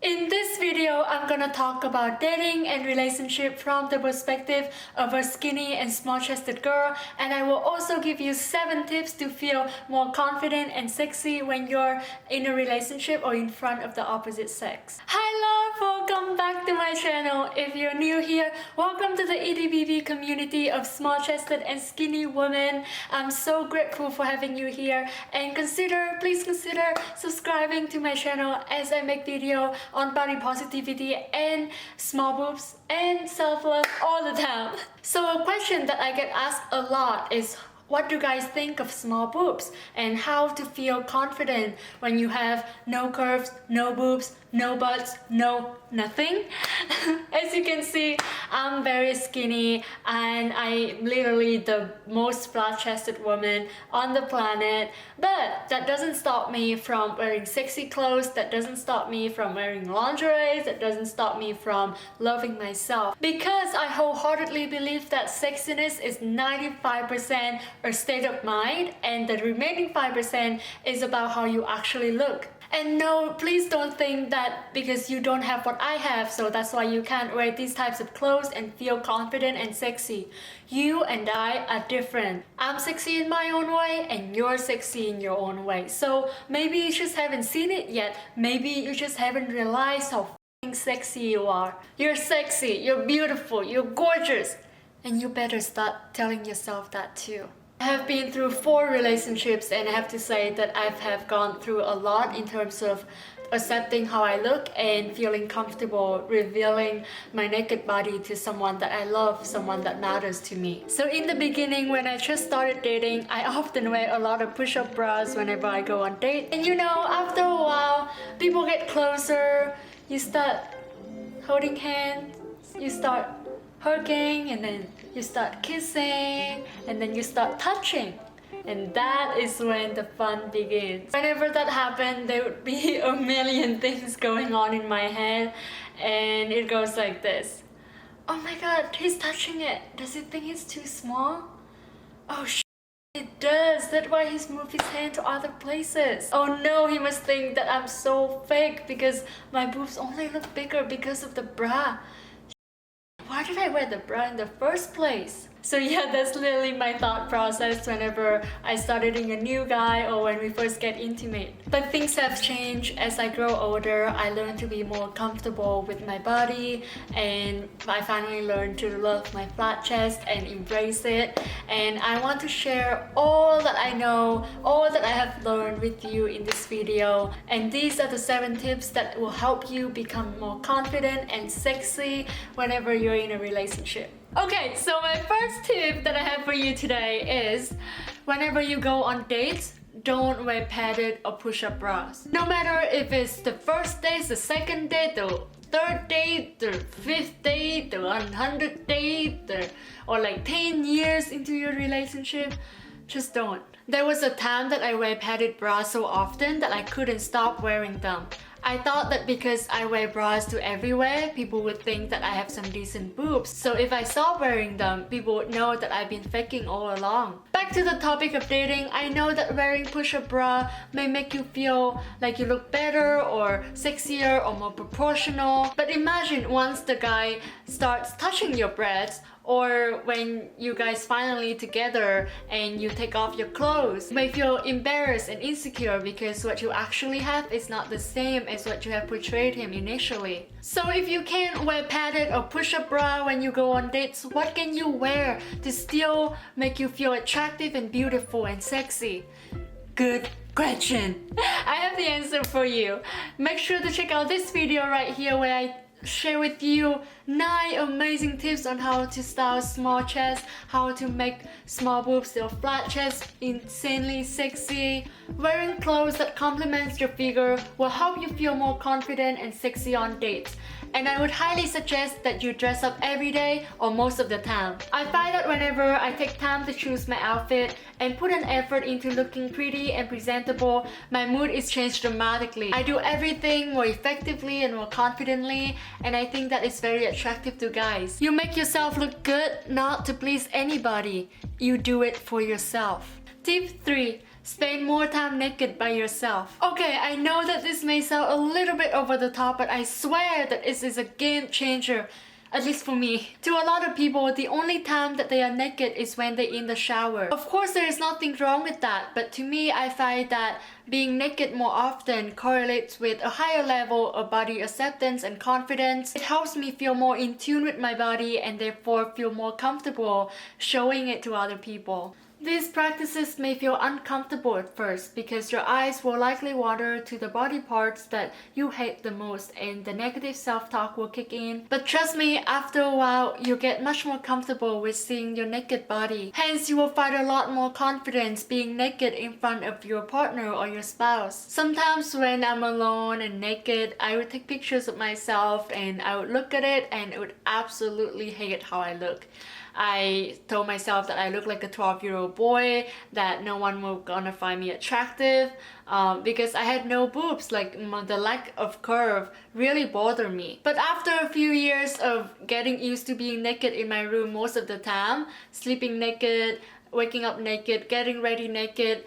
In this video, I'm gonna talk about dating and relationship from the perspective of a skinny and small-chested girl, and I will also give you 7 tips to feel more confident and sexy when you're in a relationship or in front of the opposite sex. Hi love, welcome back to my channel. If you're new here, welcome to the EDBB community of small-chested and skinny women. I'm so grateful for having you here, and please consider subscribing to my channel as I make video on body positivity and small boobs and self-love all the time. So a question that I get asked a lot is, what do you guys think of small boobs and how to feel confident when you have no curves, no boobs, no butts, no nothing? As you can see, I'm very skinny and I'm literally the most flat-chested woman on the planet, but that doesn't stop me from wearing sexy clothes, that doesn't stop me from wearing lingerie, that doesn't stop me from loving myself, because I wholeheartedly believe that sexiness is 95% a state of mind and the remaining 5% is about how you actually look. And no, please don't think that because you don't have what I have, so that's why you can't wear these types of clothes and feel confident and sexy. You and I are different. I'm sexy in my own way and you're sexy in your own way. So maybe you just haven't seen it yet. Maybe you just haven't realized how f***ing sexy you are. You're sexy, you're beautiful, you're gorgeous. And you better start telling yourself that too. I have been through 4 relationships, and I have to say that I have gone through a lot in terms of accepting how I look and feeling comfortable revealing my naked body to someone that I love, someone that matters to me. So in the beginning, when I just started dating, I often wear a lot of push-up bras whenever I go on dates. And you know, after a while, people get closer, you start holding hands, you start hugging, and then you start kissing, and then you start touching, and that is when the fun begins. Whenever that happened, there would be a million things going on in my head, and it goes like this. Oh my god, he's touching it. Does he think it's too small? Oh it does. That's why he's moved his hand to other places. Oh no, he must think that I'm so fake because my boobs only look bigger because of the bra. Why did I wear the bra in the first place? So yeah, that's literally my thought process whenever I start dating a new guy or when we first get intimate. But things have changed as I grow older. I learned to be more comfortable with my body, and I finally learned to love my flat chest and embrace it. And I want to share all that I know, all that I have learned with you in this video. And these are the 7 tips that will help you become more confident and sexy whenever you're in a relationship. Okay, so my first tip that I have for you today is, whenever you go on dates, don't wear padded or push-up bras. No matter if it's the first date, the second date, the 3rd date, the 5th date, the 100th date, or like 10 years into your relationship, just don't. There was a time that I wear padded bras so often that I couldn't stop wearing them. I thought that because I wear bras to everywhere, people would think that I have some decent boobs. So if I stop wearing them, people would know that I've been faking all along. Back to the topic of dating, I know that wearing push-up bra may make you feel like you look better or sexier or more proportional. But imagine once the guy starts touching your breasts, or when you guys finally together and you take off your clothes, you may feel embarrassed and insecure because what you actually have is not the same as what you have portrayed him initially. So if you can't wear padded or push-up bra when you go on dates, what can you wear to still make you feel attractive and beautiful and sexy? Good question. I have the answer for you. Make sure to check out this video right here where I share with you 9 amazing tips on how to style small chest, how to make small boobs or flat chest insanely sexy. Wearing clothes that complements your figure will help you feel more confident and sexy on dates. And I would highly suggest that you dress up every day or most of the time. I find that whenever I take time to choose my outfit and put an effort into looking pretty and presentable, my mood is changed dramatically. I do everything more effectively and more confidently, and I think that is very attractive to guys. You make yourself look good, not to please anybody. You do it for yourself. Tip 3. Spend more time naked by yourself. Okay, I know that this may sound a little bit over the top, but I swear that this is a game changer. At least for me. To a lot of people, the only time that they are naked is when they're in the shower. Of course, there is nothing wrong with that, but to me, I find that being naked more often correlates with a higher level of body acceptance and confidence. It helps me feel more in tune with my body and therefore feel more comfortable showing it to other people. These practices may feel uncomfortable at first because your eyes will likely wander to the body parts that you hate the most and the negative self-talk will kick in. But trust me, after a while, you get much more comfortable with seeing your naked body. Hence, you will find a lot more confidence being naked in front of your partner or your spouse. Sometimes when I'm alone and naked, I would take pictures of myself and I would look at it and I would absolutely hate how I look. I told myself that I look like a 12-year-old boy, that no one will gonna find me attractive because I had no boobs. Like the lack of curve really bothered me. But after a few years of getting used to being naked in my room most of the time, sleeping naked, waking up naked, getting ready naked,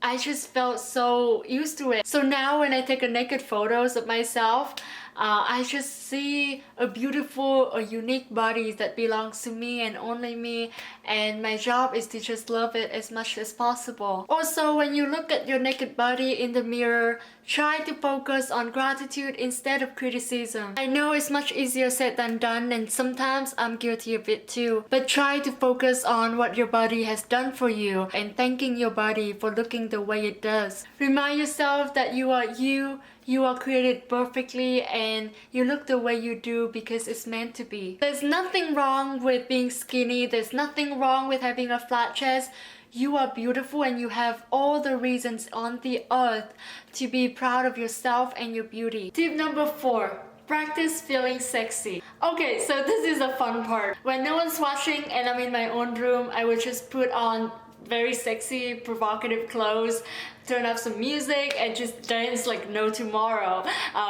I just felt so used to it. So now when I take a naked photos of myself, I just see a beautiful, a unique body that belongs to me and only me, and my job is to just love it as much as possible. Also, when you look at your naked body in the mirror, try to focus on gratitude instead of criticism. I know it's much easier said than done, and sometimes I'm guilty of it too, but try to focus on what your body has done for you and thanking your body for looking the way it does. Remind yourself that you are you are created perfectly and you look the way you do because it's meant to be. There's nothing wrong with being skinny. There's nothing wrong with having a flat chest. You are beautiful and you have all the reasons on the earth to be proud of yourself and your beauty. Tip number 4. Practice feeling sexy. Okay, so this is a fun part. When no one's watching and I'm in my own room, I would just put on very sexy, provocative clothes, turn up some music and just dance like no tomorrow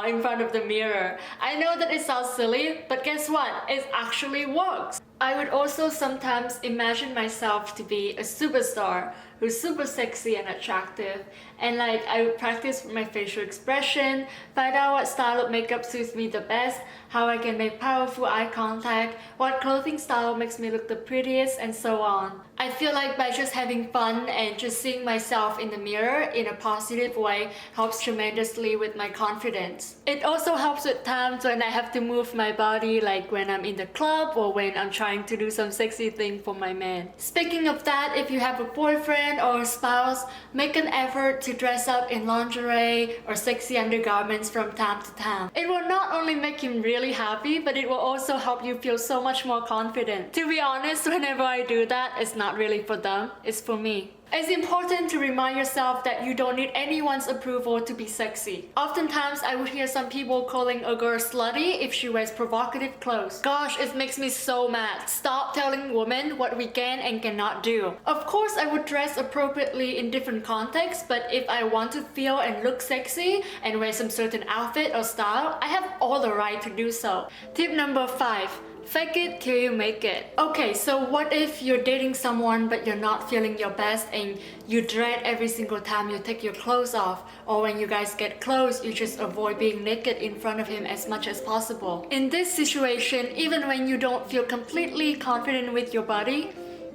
in front of the mirror. I know that it sounds silly, but guess what? It actually works. I would also sometimes imagine myself to be a superstar who's super sexy and attractive, and like I would practice my facial expression, find out what style of makeup suits me the best, how I can make powerful eye contact, what clothing style makes me look the prettiest, and so on. I feel like by just having fun and just seeing myself in the mirror in a positive way helps tremendously with my confidence. It also helps with times when I have to move my body, like when I'm in the club or when I'm trying to do some sexy thing for my man. Speaking of that, if you have a boyfriend or a spouse, make an effort to dress up in lingerie or sexy undergarments from time to time. It will not only make him really happy, but it will also help you feel so much more confident. To be honest, whenever I do that, it's not really for them, it's for me. It's important to remind yourself that you don't need anyone's approval to be sexy. Oftentimes, I would hear some people calling a girl slutty if she wears provocative clothes. Gosh, it makes me so mad. Stop telling women what we can and cannot do. Of course, I would dress appropriately in different contexts, but if I want to feel and look sexy and wear some certain outfit or style, I have all the right to do so. Tip number 5. Fake it till you make it. Okay, so what if you're dating someone but you're not feeling your best and you dread every single time you take your clothes off, or when you guys get close, you just avoid being naked in front of him as much as possible. In this situation, even when you don't feel completely confident with your body,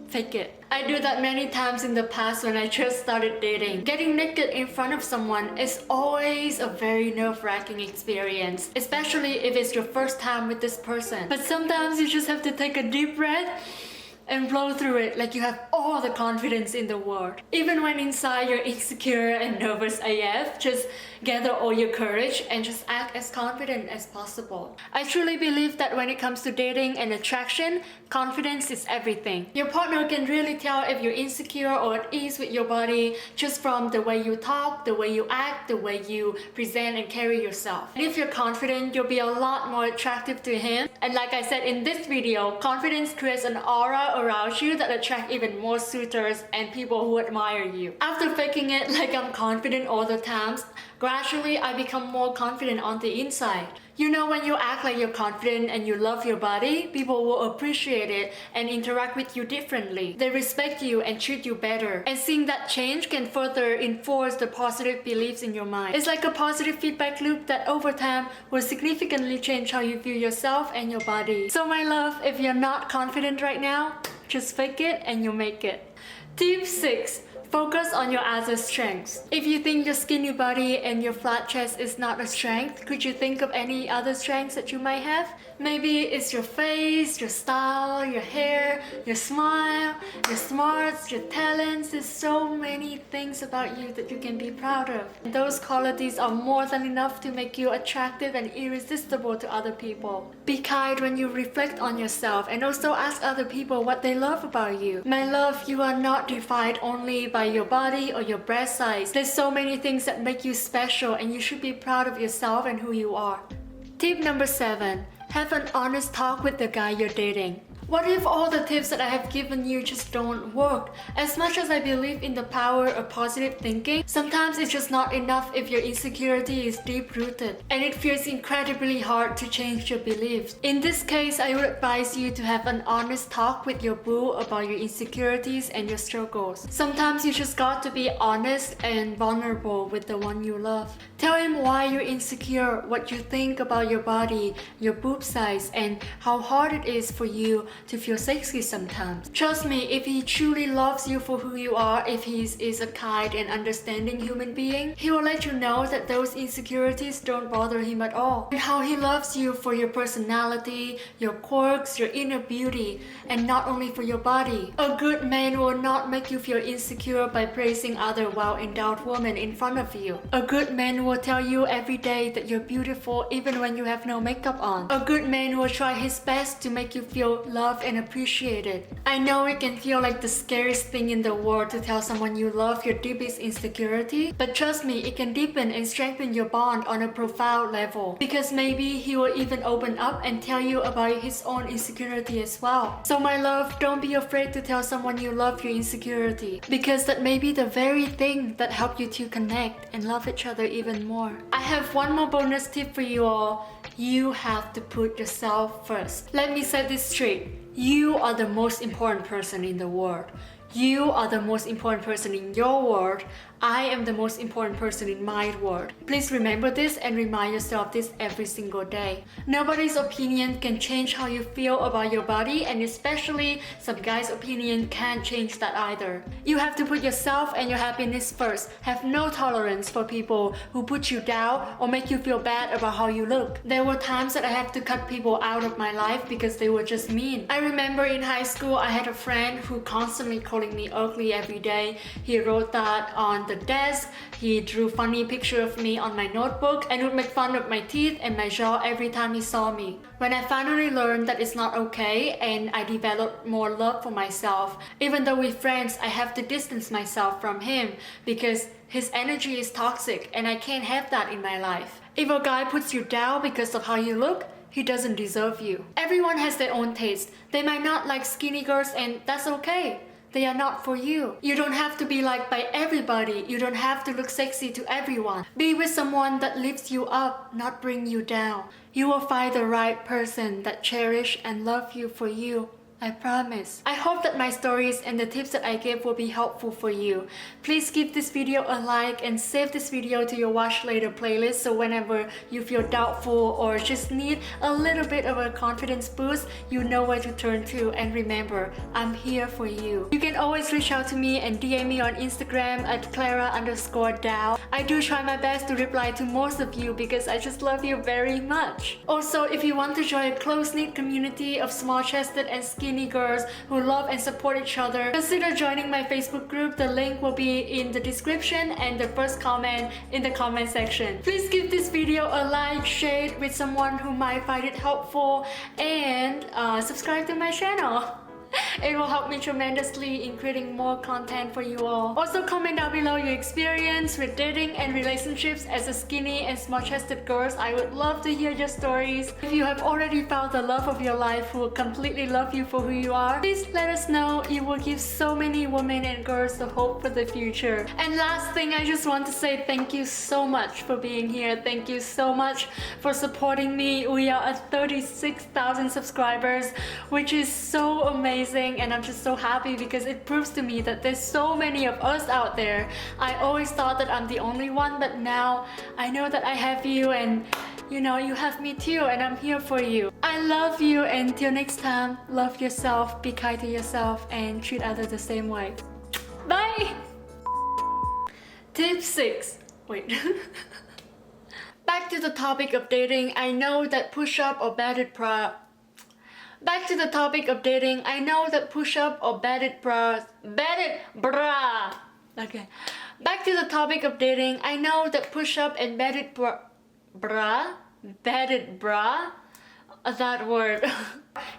fake it. I do that many times in the past when I just started dating. Getting naked in front of someone is always a very nerve-wracking experience, especially if it's your first time with this person. But sometimes you just have to take a deep breath and blow through it like you have all the confidence in the world. Even when inside you're insecure and nervous AF, just gather all your courage and just act as confident as possible. I truly believe that when it comes to dating and attraction, confidence is everything. Your partner can really tell if you're insecure or at ease with your body just from the way you talk, the way you act, the way you present and carry yourself. And if you're confident, you'll be a lot more attractive to him. And like I said in this video, confidence creates an aura around you that attract even more suitors and people who admire you. After faking it like I'm confident all the times, Gradually, I become more confident on the inside. You know, when you act like you're confident and you love your body, people will appreciate it and interact with you differently. They respect you and treat you better. And seeing that change can further enforce the positive beliefs in your mind. It's like a positive feedback loop that over time will significantly change how you view yourself and your body. So my love, if you're not confident right now, just fake it and you'll make it. Tip 6. Focus on your other strengths. If you think your skinny body and your flat chest is not a strength, could you think of any other strengths that you might have? Maybe it's your face, your style, your hair, your smile, your smarts, your talents. There's so many things about you that you can be proud of. And those qualities are more than enough to make you attractive and irresistible to other people. Be kind when you reflect on yourself and also ask other people what they love about you. My love, you are not defined only by your body or your breast size. There's so many things that make you special and you should be proud of yourself and who you are. Tip number 7. Have an honest talk with the guy you're dating. What if all the tips that I have given you just don't work? As much as I believe in the power of positive thinking, sometimes it's just not enough if your insecurity is deep-rooted and it feels incredibly hard to change your beliefs. In this case, I would advise you to have an honest talk with your boo about your insecurities and your struggles. Sometimes you just got to be honest and vulnerable with the one you love. Tell him why you're insecure, what you think about your body, your boob size, and how hard it is for you to feel sexy sometimes. Trust me, if he truly loves you for who you are, if he is a kind and understanding human being, he will let you know that those insecurities don't bother him at all. And how he loves you for your personality, your quirks, your inner beauty, and not only for your body. A good man will not make you feel insecure by praising other well-endowed women in front of you. A good man will tell you every day that you're beautiful even when you have no makeup on. A good man will try his best to make you feel loved and appreciated. I know it can feel like the scariest thing in the world to tell someone you love your deepest insecurity, but trust me, it can deepen and strengthen your bond on a profound level. Because maybe he will even open up and tell you about his own insecurity as well. So my love, don't be afraid to tell someone you love your insecurity, because that may be the very thing that helped you to connect and love each other even more. I have one more bonus tip for you all. You have to put yourself first. Let me set this straight. You are the most important person in the world. You are the most important person in your world. I am the most important person in my world. Please remember this and remind yourself this every single day. Nobody's opinion can change how you feel about your body, and especially some guy's opinion can't change that either. You have to put yourself and your happiness first. Have no tolerance for people who put you down or make you feel bad about how you look. There were times that I had to cut people out of my life because they were just mean. I remember in high school I had a friend who constantly calling me ugly every day. He wrote that on the desk. He drew funny picture of me on my notebook and would make fun of my teeth and my jaw every time he saw me. When I finally learned that it's not okay and I developed more love for myself, even though we're friends, I have to distance myself from him because his energy is toxic and I can't have that in my life. If a guy puts you down because of how you look, he doesn't deserve you. Everyone has their own taste. They might not like skinny girls and that's okay. They are not for you. You don't have to be liked by everybody. You don't have to look sexy to everyone. Be with someone that lifts you up, not bring you down. You will find the right person that cherish and love you for you. I promise. I hope that my stories and the tips that I gave will be helpful for you. Please give this video a like and save this video to your watch later playlist so whenever you feel doubtful or just need a little bit of a confidence boost, you know where to turn to. And remember, I'm here for you. You can always reach out to me and DM me on Instagram at Clara_Dow. I do try my best to reply to most of you because I just love you very much. Also, if you want to join a close-knit community of small-chested and skinny girls who love and support each other, consider joining my Facebook group. The link will be in the description and the first comment in the comment section. Please give this video a like, share it with someone who might find it helpful, and subscribe to my channel. It will help me tremendously in creating more content for you all. Also, comment down below your experience with dating and relationships as a skinny and small-chested girl. I would love to hear your stories. If you have already found the love of your life who will completely love you for who you are, please let us know. You will give so many women and girls the hope for the future. And last thing, I just want to say thank you so much for being here. Thank you so much for supporting me. We are at 36,000 subscribers, which is so amazing, and I'm just so happy because it proves to me that there's so many of us out there. I always thought that I'm the only one, but now I know that I have you, and you know, you have me too, and I'm here for you. I love you, and till next time, love yourself, be kind to yourself, and treat others the same way. Bye! Tip 6. Wait. Back to the topic of dating. I know that push-up or batted bra. Back to the topic of dating. I know that push-up or batted bra. Okay. Back to the topic of dating. I know that push-up and batted bra. That word.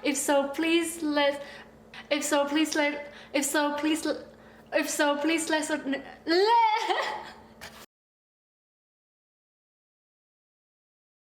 If so, please let.